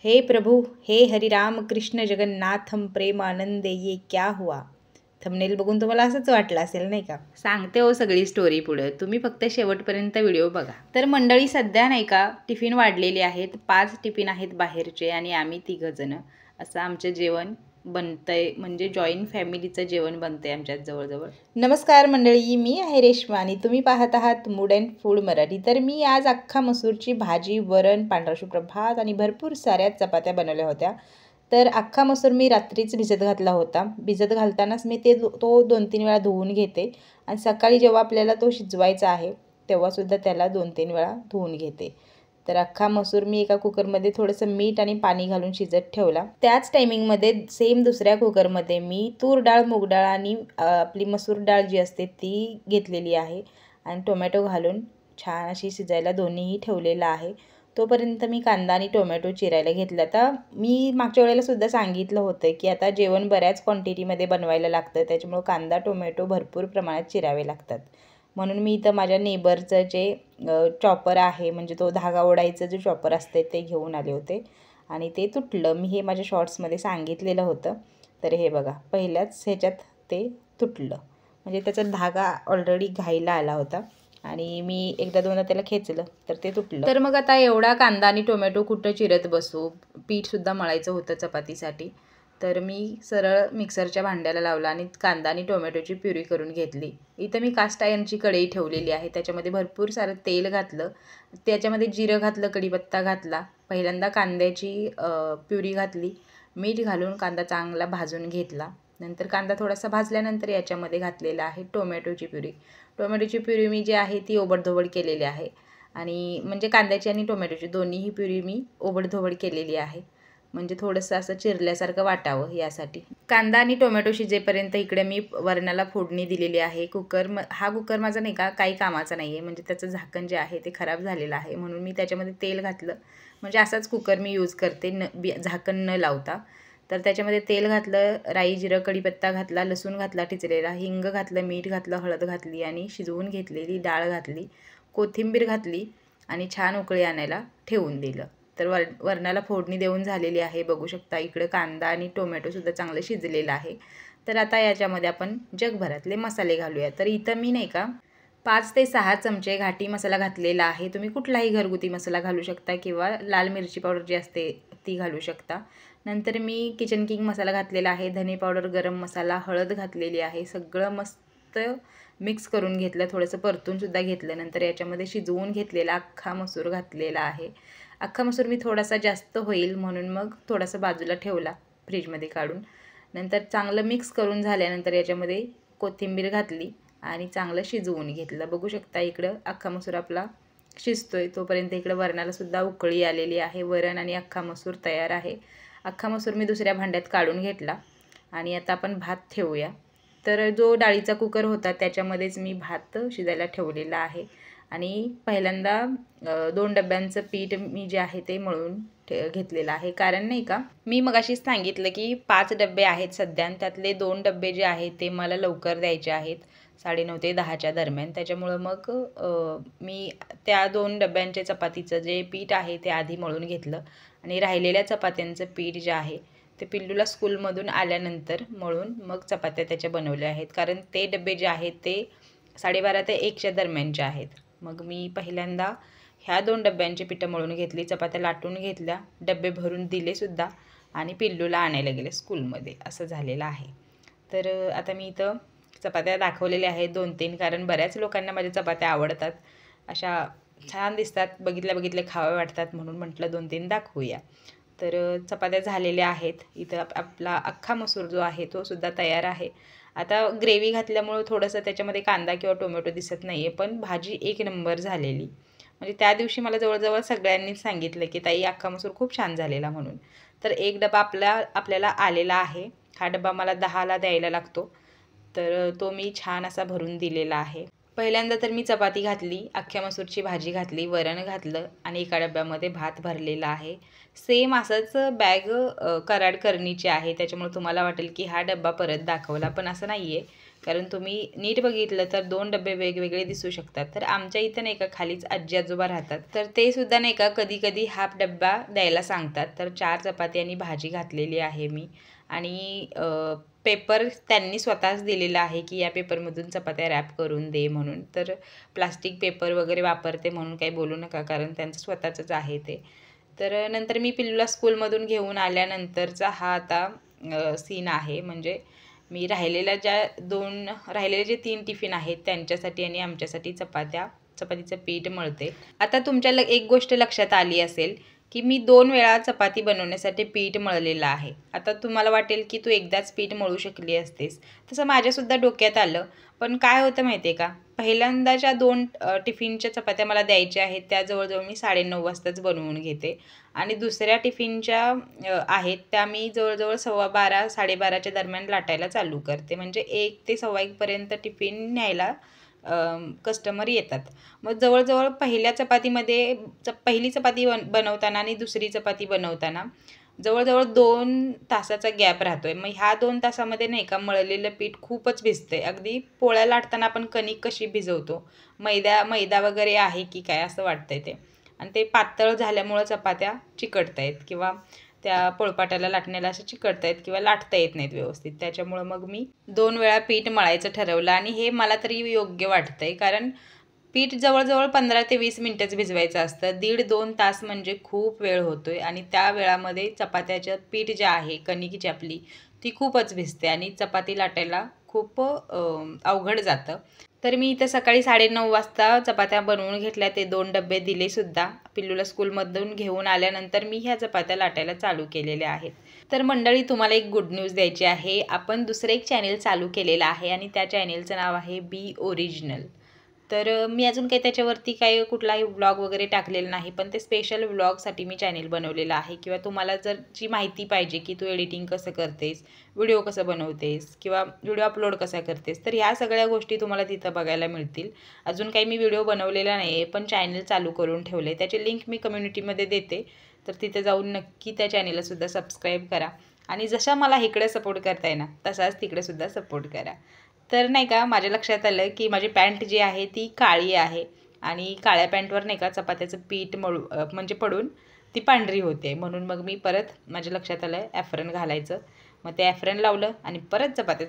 हे प्रभु, हे हरिराम कृष्ण जगन्नाथम प्रेमानंदे ये क्या हुआ. थंबनेल बघून तुम्हाला असंच वाटलं असेल नाही का. सांगते हो सगळी स्टोरी पुढे, तुम्ही फक्त शेवटपर्यंत व्हिडिओ बघा. तर मंडळी सध्या नाही का टिफिन वाढलेले आहेत, 5 टिफिन आहेत बाहेरचे आणि आम्ही 3 जण असं आमचं जेवण बनतंय. म्हणजे जॉईंट फॅमिलीचं जेवण बनतंय आमच्यात जवळजवळ. नमस्कार मंडळी, मी आहे रेश्मा आणि तुम्ही पाहत आहात मूड अँड फूड मराठी. तर मी आज अख्खा मसूरची भाजी, वरण, पांढरा शुभ्र भात आणि भरपूर साऱ्या चपात्या बनवल्या होत्या. तर अख्खा मसूर मी रात्रीच भिजत घातला होता. भिजत घालतानाच मी तो 2-3 वेळा धुवून घेते आणि सकाळी जेव्हा आपल्याला तो शिजवायचा आहे तेव्हासुद्धा त्याला 2-3 वेळा धुवून घेते. तर अख्खा मसूर मी एका कुकरमध्ये थोडंसं मीठ आणि पाणी घालून शिजत ठेवला. त्याच टायमिंगमध्ये सेम दुसऱ्या कुकरमध्ये मी तूर डाळ, मूग डाळ आणि आपली मसूर डाळ जी असते ती घेतलेली आहे आणि टोमॅटो घालून छान अशी शिजायला दोन्हीही ठेवलेलं आहे. तोपर्यंत मी कांदा आणि टोमॅटो चिरायला घेतला. आता मी मागच्या वेळेलासुद्धा सांगितलं होतं की आता जेवण बऱ्याच क्वांटिटीमध्ये बनवायला लागतं, त्याच्यामुळं कांदा टोमॅटो भरपूर प्रमाणात चिरावे लागतात. म्हणून मी इथं माझ्या नेबरचं जे चॉपर आहे, म्हणजे तो धागा ओढायचं जे चॉपर असते ते घेऊन आले होते आणि ते तुटलं. मी हे माझ्या शॉर्ट्समध्ये सांगितलेलं होतं. तर हे बघा, पहिल्याच ह्याच्यात ते तुटलं, म्हणजे त्याचा धागा ऑलरेडी घाईला आला होता आणि मी एकदा दोनदा त्याला खेचलं तर ते तुटलं. तर मग आता एवढा कांदा आणि टोमॅटो कुठं चिरत बसू, पीठसुद्धा मळायचं होतं चपातीसाठी. तर मी सरळ मिक्सरच्या भांड्याला लावला आणि कांदा आणि टोमॅटोची प्युरी करून घेतली. इथं मी कास्ट आयर्नची कढई ठेवलेली आहे, त्याच्यामध्ये भरपूर सारं तेल घातलं, त्याच्यामध्ये जिरं घातलं, कढीपत्ता घातला, पहिल्यांदा कांद्याची प्युरी घातली, मीठ घालून कांदा चांगला भाजून घेतला. नंतर कांदा थोडासा भाजल्यानंतर याच्यामध्ये घातलेला आहे टोमॅटोची प्युरी. टोमॅटोची प्युरी मी जी आहे ती ओबडधोबड केलेली आहे आणि म्हणजे कांद्याची आणि टोमॅटोची दोन्हीही प्युरी मी ओबडधोबड केलेली आहे, म्हणजे थोडंसं असं चिरल्यासारखं वाटावं यासाठी. कांदा आणि टोमॅटो शिजेपर्यंत इकडे मी वरणाला फोडणी दिलेली आहे. हा कुकर माझा नाही का काही कामाचा नाही आहे, म्हणजे त्याचं झाकण जे आहे ते खराब झालेलं आहे, म्हणून मी त्याच्यामध्ये तेल घातलं. म्हणजे असाच कुकर मी यूज करते झाकण न लावता. तर त्याच्यामध्ये तेल घातलं, राई जिरं कढीपत्ता घातला, लसूण घातला ठिचलेला, हिंग घातलं, मीठ घातलं, हळद घातली आणि शिजवून घेतलेली डाळ घातली, कोथिंबीर घातली आणि छान उकळी आणायला ठेवून दिलं. तर वरणाला फोडणी देऊन झालेली आहे. बघू शकता इकडं कांदा आणि टोमॅटोसुद्धा चांगलं शिजलेलं आहे. तर आता याच्यामध्ये आपण जगभरातले मसाले घालूया. तर इथं मी नाही का 5 ते 6 चमचे घाटी मसाला घातलेला आहे. तुम्ही कुठलाही घरगुती मसाला घालू शकता किंवा लाल मिरची पावडर जी असते ती घालू शकता. नंतर मी किचन किंग मसाला घातलेला आहे, धने पावडर, गरम मसाला, हळद घातलेली आहे. सगळं मस्त मिक्स करून घेतलं, थोडंसं परतूनसुद्धा घेतलं. नंतर याच्यामध्ये शिजवून घेतलेला अख्खा मसूर घातलेला आहे. अख्खा मसूर मी थोडासा जास्त होईल म्हणून मग थोडासा बाजूला ठेवला फ्रीजमध्ये काढून. नंतर चांगलं मिक्स करून झाल्यानंतर याच्यामध्ये कोथिंबीर घातली आणि चांगलं शिजवून घेतलं. बघू शकता इकडं अख्खा मसूर आपला शिजतोय, तोपर्यंत इकडं वरणालासुद्धा उकळी आलेली आहे. वरण आणि अख्खा मसूर तयार आहे. अख्खा मसूर मी दुसऱ्या भांड्यात काढून घेतला आणि आता आपण भात ठेवूया. तर जो डाळीचा कुकर होता त्याच्यामध्येच मी भात शिजायला ठेवलेला आहे आणि पहिल्यांदा 2 डब्यांचं पीठ मी जे आहे ते मळून घेतलेलं आहे. कारण नाही का मी मगाशीच सांगितलं की 5 डबे आहेत सध्या आणि त्यातले 2 डबे जे आहेत ते मला लवकर द्यायचे आहेत, 9:30 ते 10च्या दरम्यान. त्याच्यामुळं मग मी त्या 2 डब्यांचे चपातीचं जे पीठ आहे ते आधी मळून घेतलं आणि राहिलेल्या चपात्यांचं पीठ जे आहे ते पिल्लूला स्कूलमधून आल्यानंतर मळून मग चपात्या त्याच्या बनवल्या आहेत. कारण ते डबे जे आहेत ते 12:30 ते 1च्या दरम्यानचे आहेत. मग मी पहिल्यांदा ह्या 2 डब्यांची पिठं मळून घेतली, चपात्या लाटून घेतल्या, डबे भरून दिलेसुद्धा आणि पिल्लूला आणायला गेले स्कूलमध्ये, असं झालेलं आहे. तर आता मी इथं चपात्या दाखवलेल्या आहेत 2-3, कारण बऱ्याच लोकांना माझ्या चपात्या आवडतात, अशा छान दिसतात, बघितल्या खाव्या वाटतात, म्हणून म्हटलं 2-3 दाखवूया. तर चपात्या झालेल्या आहेत. इथं आपला अख्खा मसूर जो आहे तो सुद्धा तयार आहे. आता ग्रेव्ही घातल्यामुळं थोडंसं त्याच्यामध्ये कांदा किंवा टोमॅटो दिसत नाही आहे, पण भाजी 1 नंबर झालेली. म्हणजे त्या दिवशी मला जवळजवळ सगळ्यांनीच सांगितलं की ताई अख्खा मसूर खूप छान झालेला म्हणून. तर 1 डबा आपल्याला आलेला आहे. हा डबा मला 10ला द्यायला लागतो, तर तो मी छान असा भरून दिलेला आहे. पहिल्यांदा तर मी चपाती घातली, अख्ख्या मसूरची भाजी घातली, वरण घातलं आणि एका डब्यामध्ये भात भरलेला आहे. सेम असंच बॅग कराड करणीची आहे, त्याच्यामुळे तुम्हाला वाटेल की हा डब्बा परत दाखवला, पण असं नाही आहे. कारण तुम्ही नीट बघितलं तर 2 डबे वेगवेगळे दिसू शकतात. तर आमच्या इथं नाही का खालीच आजी आजोबा राहतात, तर ते सुद्धा नाही का कधी कधी हाफ डब्बा द्यायला सांगतात. तर 4 चपाती आणि भाजी घातलेली आहे मी. आणि पेपर त्यांनी स्वतःच दिलेला आहे की या पेपरमधून चपात्या रॅप करून दे म्हणून. तर प्लास्टिक पेपर वगैरे वापरते म्हणून काही बोलू नका, कारण त्यांचं स्वतःचंच आहे ते. तर नंतर मी पिल्लूला स्कूलमधून घेऊन आल्यानंतरचा हा आता सीन आहे. म्हणजे मी राहिलेले जे 3 टिफिन आहेत त्यांच्यासाठी आणि आमच्यासाठी चपातीचं पीठ मळते. आता तुमच्या एक गोष्ट लक्षात आली असेल की मी 2 वेळा चपाती बनवण्यासाठी पीठ मळलेलं आहे. आता तुम्हाला वाटेल की तू एकदाच पीठ मळू शकली असतेस. तसं माझ्यासुद्धा डोक्यात आलं. पण काय होतं माहिती आहे का, पहिल्यांदाच्या 2 टिफिनच्या चपात्या मला द्यायच्या आहेत त्या जवळजवळ मी 9:30 वाजताच बनवून घेते. आणि दुसऱ्या टिफिनच्या आहेत त्या मी जवळजवळ 12:15 12:30च्या दरम्यान लाटायला चालू करते. म्हणजे 1 ते 1:15 पर्यंत टिफिन न्यायला कस्टमर येतात. मग जवळजवळ पहिल्या चपातीमध्ये पहिली चपाती बनवताना आणि दुसरी चपाती बनवताना जवळजवळ 2 तासाचा गॅप राहतोय. मग ह्या 2 तासामध्ये नाही का मळलेलं पीठ खूपच भिजतंय. अगदी पोळ्या लाटताना आपण कणिक कशी भिजवतो, मैदा वगैरे आहे की काय असं वाटतंय ते. आणि ते पातळ झाल्यामुळं चपात्या चिकटतायत किंवा त्या पोळपाटाला लाटण्याला असं चिकटतायत किंवा लाटता येत नाहीत व्यवस्थित. त्याच्यामुळं मग मी 2 वेळा पीठ मळायचं ठरवलं आणि हे मला तरी योग्य वाटतंय. कारण पीठ जवळजवळ 15 ते 20 मिनटंच भिजवायचं असतं. 1.5-2 तास म्हणजे खूप वेळ होतोय आणि त्या वेळामध्ये चपात्याचं पीठ जे आहे, कणिक जी आपली ती खूपच भिजते आणि चपाती लाटायला खूप अवघड जातं. तर मी इथं सकाळी 9:30 वाजता चपात्या बनवून घेतल्या. ते 2 डब्बे दिलेसुद्धा. पिल्लूला स्कूलमधून घेऊन आल्यानंतर मी ह्या चपात्या लाटायला चालू केलेल्या आहेत. तर मंडळी, तुम्हाला एक गुड न्यूज द्यायची आहे. आपण दुसरं एक चॅनेल चालू केलेलं आहे आणि त्या चॅनेलचं नाव आहे बी ओरिजिनल. तर मी अजून काही त्याच्यावरती काही कुठलाही व्लॉग वगैरे टाकलेला नाही, पण ते स्पेशल व्लॉगसाठी मी चॅनेल बनवलेलं आहे. किंवा तुम्हाला जर जी माहिती पाहिजे की तू एडिटिंग कसं करतेस, व्हिडिओ कसं बनवतेस किंवा व्हिडिओ अपलोड कसा करतेस, तर ह्या सगळ्या गोष्टी तुम्हाला तिथं बघायला मिळतील. अजून काही मी व्हिडिओ बनवलेला नाही आहे, पण चॅनल चालू करून ठेवले. त्याची लिंक मी कम्युनिटीमध्ये देते, तर तिथे जाऊन नक्की त्या चॅनेललासुद्धा सबस्क्राईब करा. आणि जशा मला इकडे सपोर्ट करताय ना, तसाच तिकडेसुद्धा सपोर्ट करा. तर नाही का माझ्या लक्षात आलं की माझी पॅन्ट जी आहे ती काळी आहे आणि काळ्या पॅन्टवर नाही का चपात्याचं पीठ म्हणजे पडून ती पांढरी होते. म्हणून मग मी परत माझ्या लक्षात आलं ॲफ्रन घालायचं. मग ते ॲफ्रन लावलं आणि परत चपात्या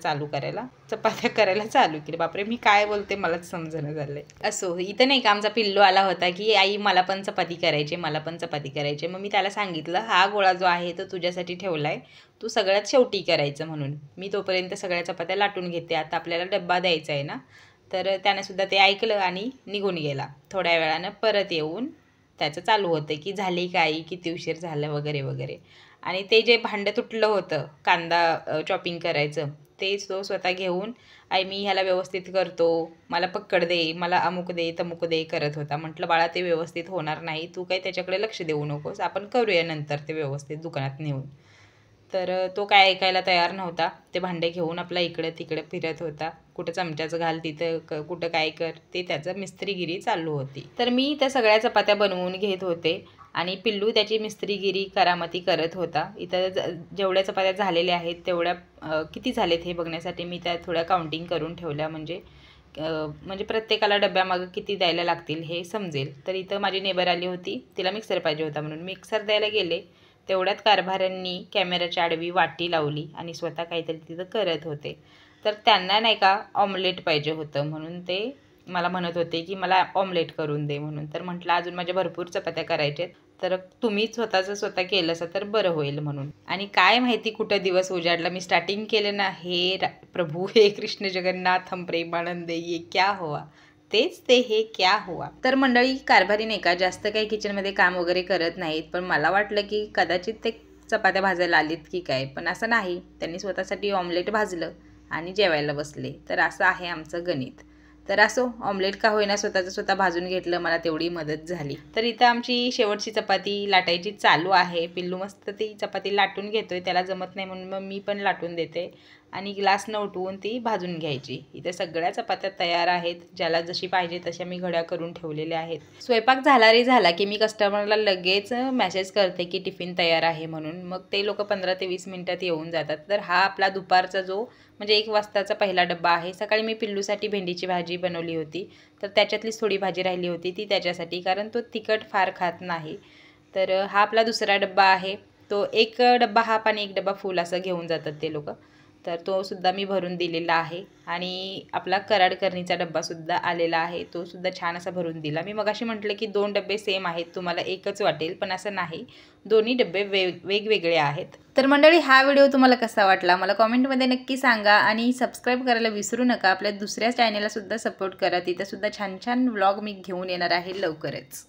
करायला चालू केली. बापरे, मी काय बोलते मलाच समजणं झालं. असो, इथं नाही का आमचा पिल्लू आला होता की आई मला पण चपाती करायची. मग मी त्याला सांगितलं हा गोळा जो आहे तो तुझ्यासाठी ठेवला आहे, तू सगळ्यात शेवटी करायचं म्हणून. मी तोपर्यंत सगळ्या चपात्या लाटून घेते. आता आपल्याला डब्बा द्यायचा आहे ना. तर त्यानेसुद्धा ते ऐकलं आणि निघून गेला. थोड्या वेळानं परत येऊन त्याचं चालू होतं की झाली काय, किती उशीर झालं वगैरे वगैरे. आणि ते जे भांडं तुटलं होतं कांदा चॉपिंग करायचं, ते तो स्वतः घेऊन आई मी ह्याला व्यवस्थित करतो, मला पक्कड दे, मला अमुक दे तमुक दे करत होता. म्हटलं बाळा ते व्यवस्थित होणार नाही, तू काही त्याच्याकडे लक्ष देऊ नकोस, आपण करूया नंतर ते व्यवस्थित दुकानात नेऊन. तर तो काय ऐकायला तयार नव्हता. ते भांडे घेऊन आपला इकडं तिकडं फिरत होता. कुठं चमच्याचं घाल तिथं कुठं काय कर, ते त्याचं मिस्त्रीगिरी चालू होती. तर मी त्या सगळ्या चपात्या बनवून घेत होते आणि पिल्लू त्याची मिस्त्रीगिरी करामती करत होता. इथं जेवढ्या चपात्या झालेल्या आहेत तेवढ्या किती झालेत हे बघण्यासाठी मी त्या थोड्या काउंटिंग करून ठेवल्या. म्हणजे प्रत्येकाला डब्यामागं किती द्यायला लागतील हे समजेल. तर इथं माझी नेबर आली होती, तिला मिक्सर पाहिजे होता म्हणून मिक्सर द्यायला गेले. तेवढ्यात कारभाऱ्यांनी कॅमेऱ्याच्या आडवी वाटी लावली आणि स्वतः काहीतरी तिथं करत होते. तर त्यांना नाही का ऑमलेट पाहिजे होतं, म्हणून ते मला म्हणत होते की मला ऑमलेट करून दे म्हणून. तर म्हटलं अजून माझ्या भरपूर चपात्या करायच्या आहेत, तर तुम्ही स्वतः केलं असं तर बरं होईल म्हणून. आणि काय माहिती कुठं दिवस उजाडला. मी स्टार्टिंग केलं ना, हे प्रभू हे कृष्ण जगन्नाथ हम प्रेमानंद ये क्या हुआ, तेच ते हे क्या हुआ. तर मंडळी, कारभारी नाही का जास्त काही किचनमध्ये काम वगैरे करत नाहीत, पण मला वाटलं की कदाचित ते चपात्या भाजायला आलीत की काय, पण असं नाही. त्यांनी स्वतःसाठी ऑमलेट भाजलं आणि जेवायला बसले. तर असं आहे आमचं गणित. तर असो, ऑमलेट का होईना स्वतः भाजून घेतलं, मला तेवढी मदत झाली. तर इथं आमची शेवटची चपाती लाटायची चालू आहे. पिल्लू मस्त ती चपाती लाटून घेतोय, त्याला जमत नाही म्हणून मग मी पण लाटून देते. आणि ग्लासनं उठवून ती भाजून घ्यायची. इथे सगळ्या चपात्या तयार आहेत. ज्याला जशी पाहिजे तशा मी घड्या करून ठेवलेल्या आहेत. स्वयंपाक झाला रे झाला की मी कस्टमरला लगेच मेसेज करते की टिफिन तयार आहे म्हणून. मग ते लोक 15 ते 20 मिनिटात येऊन जातात. तर हा आपला दुपारचा जो म्हणजे 1 वाजताचा पहिला डब्बा आहे. सकाळी मी पिल्लूसाठी भेंडीची भाजी बनवली होती, तर त्याच्यातलीच थोडी भाजी राहिली होती ती त्याच्यासाठी, कारण तो तिखट फार खात नाही. तर हा आपला दुसरा डब्बा आहे. तो 1 डब्बा हाफ आणि 1 डब्बा फुल असं घेऊन जातात ते लोक. तर तो सुद्धा मी भरून दिलेला आहे. आणि आपला कराड करणीचा डब्बासुद्धा आलेला आहे. तो सुद्धा छान असा भरून दिला. मी मगाशी म्हटलं की 2 डब्बे सेम आहेत, तुम्हाला एकच वाटेल, पण असं नाही. दोन्ही डब्बे वेगवेगळे आहेत. तर मंडळी, हा व्हिडिओ तुम्हाला कसा वाटला मला कॉमेंटमध्ये नक्की सांगा. आणि सबस्क्राईब करायला विसरू नका. आपल्या दुसऱ्या चॅनेलला सुद्धा सपोर्ट करा. तिथं सुद्धा छान छान व्लॉग मी घेऊन येणार आहे लवकरच.